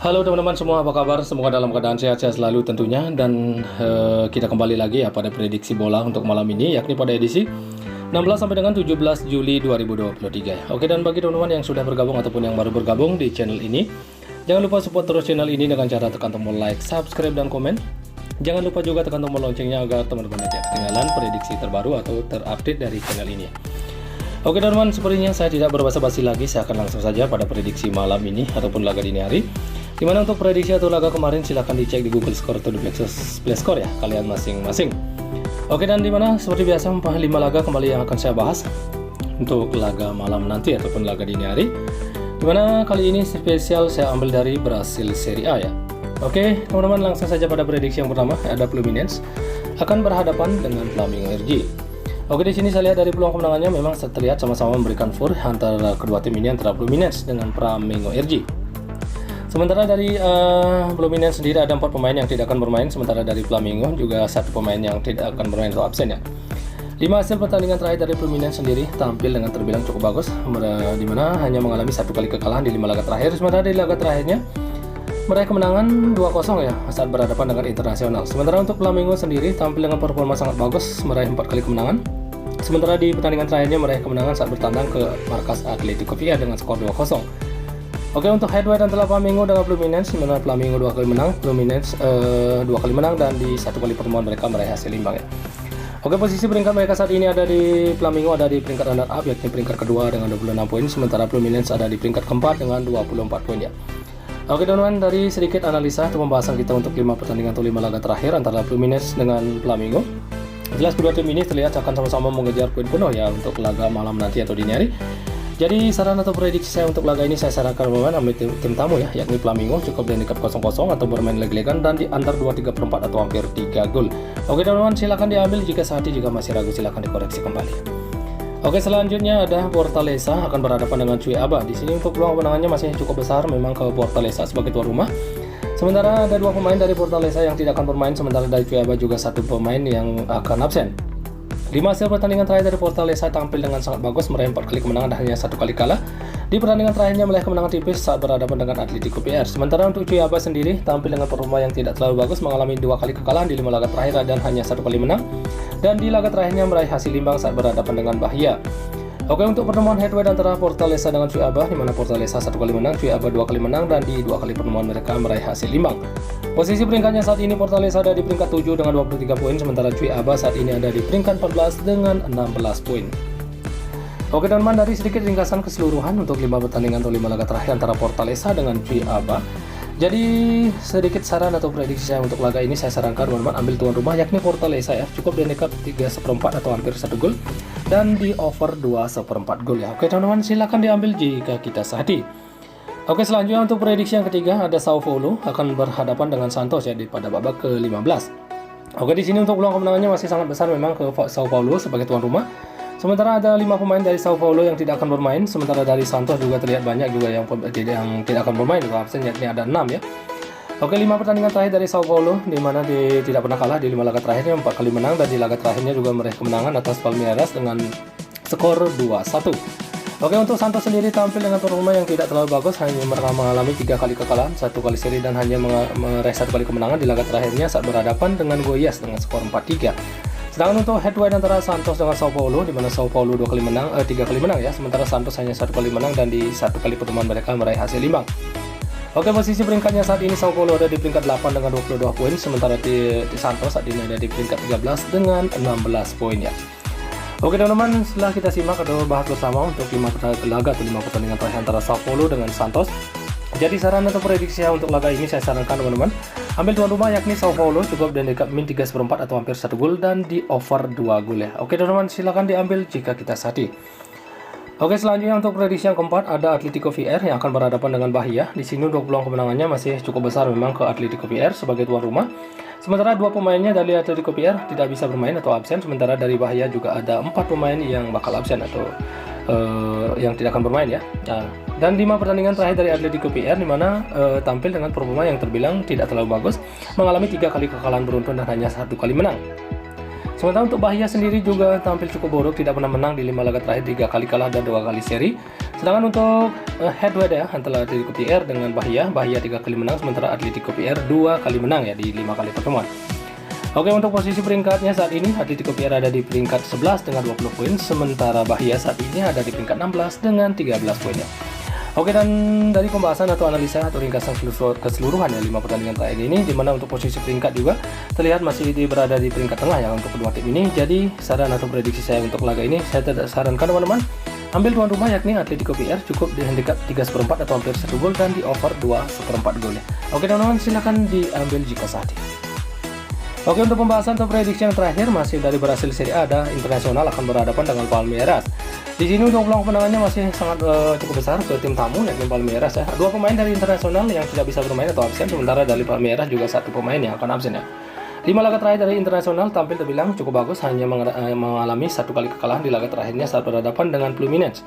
Halo teman-teman semua, apa kabar? Semoga dalam keadaan sehat-sehat selalu tentunya. Dan kita kembali lagi ya pada prediksi bola untuk malam ini, yakni pada edisi 16 sampai dengan 17 Juli 2023. Oke, dan bagi teman-teman yang sudah bergabung ataupun yang baru bergabung di channel ini, jangan lupa support terus channel ini dengan cara tekan tombol like, subscribe, dan komen. Jangan lupa juga tekan tombol loncengnya agar teman-teman tidak ketinggalan prediksi terbaru atau terupdate dari channel ini. Oke teman-teman, sepertinya saya tidak berbasa-basi lagi, saya akan langsung saja pada prediksi malam ini ataupun laga dini hari. Dimana untuk prediksi atau laga kemarin silahkan dicek di Google Score atau di Play Score ya kalian masing-masing. Oke, dan dimana seperti biasa 5 laga kembali yang akan saya bahas untuk laga malam nanti ataupun laga dini hari. Dimana kali ini spesial saya ambil dari Brasil Serie A ya. Oke teman-teman, langsung saja pada prediksi yang pertama, ada Fluminense akan berhadapan dengan Flamengo RJ. Oke, di sini saya lihat dari peluang kemenangannya memang terlihat sama-sama memberikan fur antara kedua tim ini, antara Fluminense dengan Flamengo RJ. Sementara dari Fluminense sendiri ada 4 pemain yang tidak akan bermain, sementara dari Flamengo juga 1 pemain yang tidak akan bermain atau absen ya. 5 hasil pertandingan terakhir dari Fluminense sendiri tampil dengan terbilang cukup bagus, di mana hanya mengalami 1 kali kekalahan di 5 laga terakhir, sementara di laga terakhirnya meraih kemenangan 2-0 ya saat berhadapan dengan Internasional. Sementara untuk Flamengo sendiri tampil dengan performa sangat bagus, meraih 4 kali kemenangan. Sementara di pertandingan terakhirnya meraih kemenangan saat bertandang ke markas Atletico Villa dengan skor 2-0. Oke, untuk head-to-head antara Flamengo dengan Fluminense, di mana Flamengo 2 kali menang, Fluminense 2 kali menang, dan di 1 kali pertemuan mereka meraih hasil imbang ya. Oke, posisi peringkat mereka saat ini ada di Flamengo ada di peringkat runner up yakni peringkat kedua dengan 26 poin, sementara Fluminense ada di peringkat keempat dengan 24 poin ya. Oke teman-teman, dari sedikit analisa atau pembahasan kita untuk 5 pertandingan atau 5 laga terakhir antara Fluminense dengan Flamengo. Jelas kedua tim ini terlihat akan sama-sama mengejar poin penuh ya untuk laga malam nanti atau dini hari. Jadi saran atau prediksi saya untuk laga ini, saya sarankan teman-teman ambil tim tamu ya, yakni Flamengo, cukup di handicap 0-0 atau bermain leg-legan dan di antar 2-3/4 atau hampir 3 gol. Oke teman-teman, silakan diambil, jika sehati jika masih ragu silakan dikoreksi kembali. Oke, selanjutnya ada Fortaleza akan berhadapan dengan Cuiabá. Di sini untuk peluang kemenangannya masih cukup besar memang ke Fortaleza sebagai tuan rumah. Sementara ada 2 pemain dari Fortaleza yang tidak akan bermain, sementara dari Cuiabá juga 1 pemain yang akan absen. 5 hasil pertandingan terakhir dari Fortaleza tampil dengan sangat bagus, meraih 4 kali kemenangan dan hanya 1 kali kalah. Di pertandingan terakhirnya meraih kemenangan tipis saat berhadapan dengan Atletico PR. Sementara untuk Cuiabá sendiri tampil dengan performa yang tidak terlalu bagus, mengalami 2 kali kekalahan di 5 laga terakhir dan hanya 1 kali menang. Dan di laga terakhirnya meraih hasil imbang saat berhadapan dengan Bahia. Oke, untuk pertemuan head-to-head antara Fortaleza dengan Cuiabá, di mana Fortaleza 1 kali menang, Cuiabá 2 kali menang, dan di 2 kali pertemuan mereka meraih hasil imbang. Posisi peringkatnya saat ini Fortaleza ada di peringkat 7 dengan 23 poin, sementara Cuiabá saat ini ada di peringkat 14 dengan 16 poin. Oke teman-teman, dari sedikit ringkasan keseluruhan untuk 5 pertandingan atau 5 laga terakhir antara Fortaleza dengan Cuiabá. Jadi sedikit saran atau prediksi saya untuk laga ini, saya sarankan teman-teman ambil tuan rumah yakni Fortaleza ya, cukup di handicap 3/4 atau hampir 1 gol dan di over 2/4 gol ya. Oke teman-teman, silakan diambil jika kita sehati. Oke, selanjutnya untuk prediksi yang ketiga ada Sao Paulo akan berhadapan dengan Santos ya pada babak ke-15. Oke, di sini untuk peluang kemenangannya masih sangat besar memang ke Sao Paulo sebagai tuan rumah. Sementara ada 5 pemain dari Sao Paulo yang tidak akan bermain, sementara dari Santos juga terlihat banyak juga yang tidak akan bermain atau absen, yakni ada 6 ya. Oke, 5 pertandingan terakhir dari Sao Paulo di mana tidak pernah kalah di 5 laga terakhirnya, 4 kali menang, dan di laga terakhirnya juga meraih kemenangan atas Palmeiras dengan skor 2-1. Oke, untuk Santos sendiri tampil dengan performa yang tidak terlalu bagus, hanya mengalami 3 kali kekalahan, 1 kali seri, dan hanya meraih 1 kali kemenangan di laga terakhirnya saat berhadapan dengan Goiás dengan skor 4-3. Sedangkan untuk head-to-head antara Santos dengan Sao Paulo, di mana Sao Paulo 3 kali menang ya, sementara Santos hanya 1 kali menang dan di 1 kali pertemuan mereka meraih hasil imbang. Oke, posisi peringkatnya saat ini Sao Paulo ada di peringkat 8 dengan 22 poin, sementara di Santos saat ini ada di peringkat 13 dengan 16 poin ya. Oke teman-teman, setelah kita simak atau bahas bersama untuk 5 laga atau 5 pertandingan terakhir antara Sao Paulo dengan Santos. Jadi saran atau prediksi saya untuk laga ini, saya sarankan teman-teman ambil tuan rumah yakni Sao Paulo, cukup di handicap min 3/4 atau hampir 1 gol dan di over 2 gol ya. Oke teman-teman, silakan diambil jika kita sehati. Oke, selanjutnya untuk prediksi yang keempat ada Atletico VR yang akan berhadapan dengan Bahia. Di sini untuk peluang kemenangannya masih cukup besar memang ke Atletico VR sebagai tuan rumah. Sementara 2 pemainnya dari Atletico VR tidak bisa bermain atau absen, sementara dari Bahia juga ada 4 pemain yang bakal absen atau yang tidak akan bermain ya. Nah, dan 5 pertandingan terakhir dari Atletico VR di mana tampil dengan performa yang terbilang tidak terlalu bagus, mengalami 3 kali kekalahan beruntun dan hanya 1 kali menang. Sementara untuk Bahia sendiri juga tampil cukup buruk, tidak pernah menang di 5 laga terakhir, 3 kali kalah dan 2 kali seri. Sedangkan untuk head-to-head ya antara Atletico PR dengan Bahia 3 kali menang, sementara Atletico PR 2 kali menang ya di 5 kali pertemuan. Oke, untuk posisi peringkatnya saat ini Atletico PR ada di peringkat 11 dengan 20 poin, sementara Bahia saat ini ada di peringkat 16 dengan 13 poinnya. Oke, dan dari pembahasan atau analisa atau ringkasan keseluruhan ya 5 pertandingan terakhir ini, dimana untuk posisi peringkat juga terlihat masih berada di peringkat tengah ya untuk kedua tim ini. Jadi saran atau prediksi saya untuk laga ini, saya tidak sarankan teman-teman ambil tuan rumah yakni Atletico PR, cukup di handicap 3/4 atau hampir 1 gol dan di over 2/4 gol ya. Oke teman-teman, silahkan diambil jika saat ini. Oke, untuk pembahasan atau prediksi yang terakhir masih dari Brasil Serie A, ada Internasional akan berhadapan dengan Palmeiras. Di sini untuk peluang kemenangannya masih sangat cukup besar ke tim tamu yakni Palmeiras ya. 2 pemain dari Internasional yang tidak bisa bermain atau absen, sementara dari Palmeiras juga 1 pemain yang akan absen ya. 5 laga terakhir dari Internasional tampil terbilang cukup bagus, hanya mengalami 1 kali kekalahan di laga terakhirnya saat berhadapan dengan Fluminense.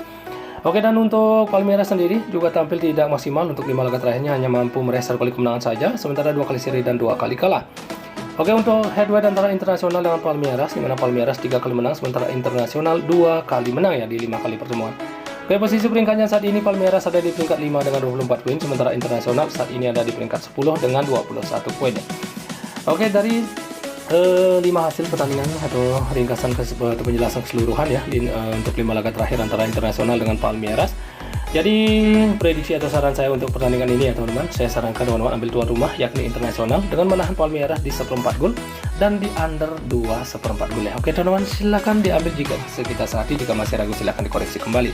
Oke, dan untuk Palmeiras sendiri juga tampil tidak maksimal, untuk 5 laga terakhirnya hanya mampu meraih 1 kali kemenangan saja, sementara 2 kali seri dan 2 kali kalah. Oke, untuk head-to-head antara Internasional dengan Palmeiras, di mana Palmeiras 3 kali menang, sementara Internasional 2 kali menang ya di 5 kali pertemuan. Oke, posisi peringkatnya saat ini Palmeiras ada di peringkat 5 dengan 24 poin, sementara Internasional saat ini ada di peringkat 10 dengan 21 poin. Oke, dari 5 hasil pertandingan atau ringkasan atau penjelasan keseluruhan ya untuk 5 laga terakhir antara Internasional dengan Palmeiras. Jadi prediksi atau saran saya untuk pertandingan ini ya teman-teman, saya sarankan teman-teman ambil tuan rumah yakni Internasional dengan menahan Palmeiras di 1/4 gol dan di under 2/4 gol ya. Oke teman-teman, silahkan diambil jika kita saat ini, jika masih ragu silahkan dikoreksi kembali.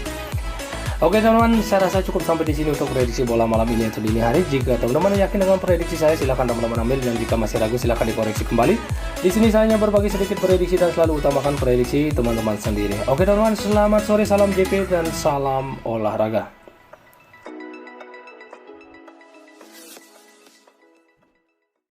Oke teman-teman, saya rasa cukup sampai di sini untuk prediksi bola malam ini atau dini hari. Jika teman-teman yakin dengan prediksi saya, silahkan teman-teman ambil, dan jika masih ragu silahkan dikoreksi kembali. Di sini saya hanya berbagi sedikit prediksi dan selalu utamakan prediksi teman-teman sendiri. Oke teman-teman, selamat sore, salam JP dan salam olahraga.